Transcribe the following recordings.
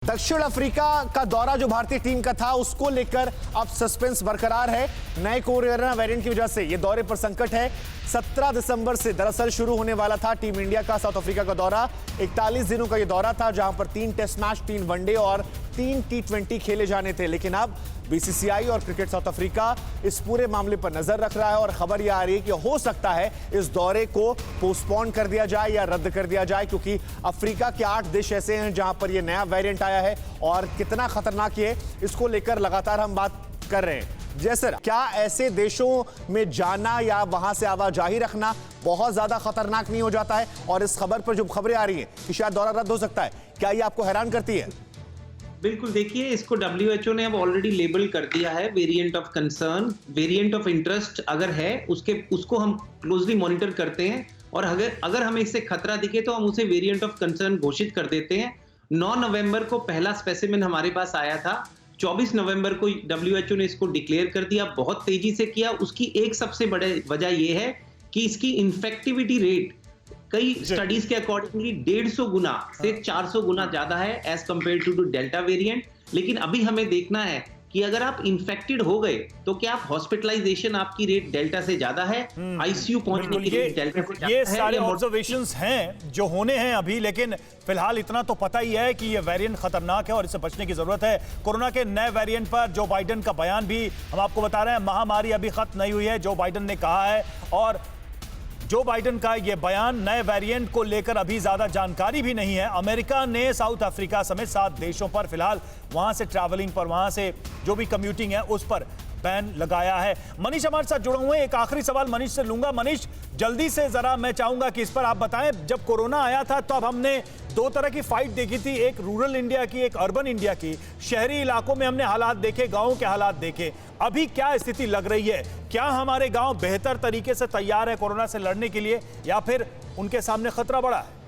दक्षिण अफ्रीका का दौरा जो भारतीय टीम का था उसको लेकर अब सस्पेंस बरकरार है। नए कोरोना वेरिएंट की वजह से ये दौरे पर संकट है। 17 दिसंबर से दरअसल शुरू होने वाला था टीम इंडिया का साउथ अफ्रीका का दौरा। 41 दिनों का ये दौरा था जहां पर 3 टेस्ट मैच, 3 वनडे और 3 T20 खेले जाने थे। लेकिन अब बीसीसीआई और क्रिकेट साउथ अफ्रीका इस पूरे मामले पर नजर रख रहा है और खबर यह आ रही है कि हो सकता है इस दौरे को पोस्टपोन कर दिया जाए या रद्द कर दिया जाए, क्योंकि अफ्रीका के 8 देश ऐसे हैं जहां पर यह नया वेरिएंट आया है और कितना खतरनाक है इसको लेकर लगातार हम बात कर रहे हैं। जैसे क्या ऐसे देशों में जाना या वहां से आवाजाही रखना बहुत ज्यादा खतरनाक नहीं हो जाता है? और इस खबर पर जो खबरें आ रही हैं कि शायद दौरा रद्द हो सकता है, क्या ये आपको हैरान करती है? बिल्कुल, देखिए इसको WHO ने अब ऑलरेडी लेबल कर दिया है variant of concern, variant of interest अगर है उसको हम क्लोजली मॉनिटर करते हैं और अगर हमें इससे खतरा दिखे तो हम उसे वेरिएंट ऑफ कंसर्न घोषित कर देते हैं। 9 नवंबर को पहला स्पेसिमेन हमारे पास आया था। 24 नवंबर को WHO ने इसको डिक्लेयर कर दिया, बहुत तेजी से किया। उसकी एक सबसे बड़ी वजह यह है कि इसकी इन्फेक्टिविटी रेट कई स्टडीज के अकॉर्डिंगली 150 गुना से 400 गुना ज्यादा है as compare to Delta variant. लेकिन अभी हमें देखना है कि अगर आप इन्फेक्टेड हो गए तो क्या आप हॉस्पिटलाइजेशन आपकी रेट डेल्टा से ज्यादा है, आईसीयू पहुंचने की रेट डेल्टा से ज्यादा है। ये सारे ऑब्जर्वेशंस हैं जो होने हैं अभी, लेकिन फिलहाल इतना तो पता ही है कि ये वेरिएंट खतरनाक है और इससे बचने की जरूरत है। कोरोना के नए वेरिएंट पर जो बाइडेन का बयान भी हम आपको बता रहे हैं, महामारी अभी खत्म नहीं हुई है, जो बाइडेन ने कहा है। और जो बाइडेन का यह बयान नए वेरिएंट को लेकर अभी ज्यादा जानकारी भी नहीं है। अमेरिका ने साउथ अफ्रीका समेत 7 देशों पर फिलहाल वहां से ट्रैवलिंग पर, वहां से जो भी कम्यूटिंग है उस पर बैन लगाया है। मनीष हमारे साथ जुड़े हुए हैं, एक आखिरी सवाल मनीष से लूंगा। मनीष, जल्दी से जरा मैं चाहूंगा कि इस पर आप बताएं, जब कोरोना आया था तो अब हमने 2 तरह की फाइट देखी थी, एक रूरल इंडिया की, एक अर्बन इंडिया की। शहरी इलाकों में हमने हालात देखे, गांवों के हालात देखे। अभी क्या स्थिति लग रही है? क्या हमारे गांव बेहतर तरीके से तैयार है कोरोना से लड़ने के लिए या फिर उनके सामने खतरा बड़ा है?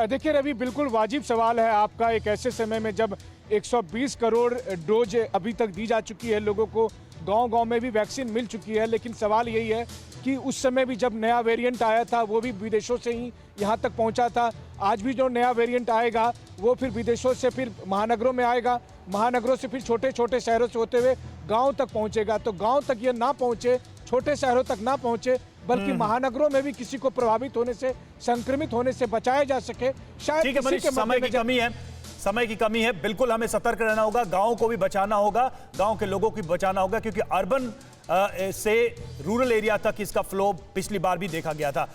देखिए रवि, बिल्कुल वाजिब सवाल है आपका। एक ऐसे समय में जब 120 करोड़ डोज अभी तक दी जा चुकी है लोगों को, गांव-गांव में भी वैक्सीन मिल चुकी है, लेकिन सवाल यही है कि उस समय भी जब नया वेरिएंट आया था वो भी विदेशों से ही यहाँ तक पहुँचा था। आज भी जो नया वेरिएंट आएगा वो फिर विदेशों से फिर महानगरों में आएगा, महानगरों से फिर छोटे छोटे शहरों से होते हुए गाँव तक पहुँचेगा। तो गाँव तक ये ना पहुँचे, छोटे शहरों तक ना पहुँचे, बल्कि महानगरों में भी किसी को प्रभावित होने से, संक्रमित होने से बचाया जा सके। शायद समय की कमी है, समय की कमी है। बिल्कुल हमें सतर्क रहना होगा, गांव को भी बचाना होगा, गांव के लोगों को भी बचाना होगा, क्योंकि अर्बन से रूरल एरिया तक इसका फ्लो पिछली बार भी देखा गया था।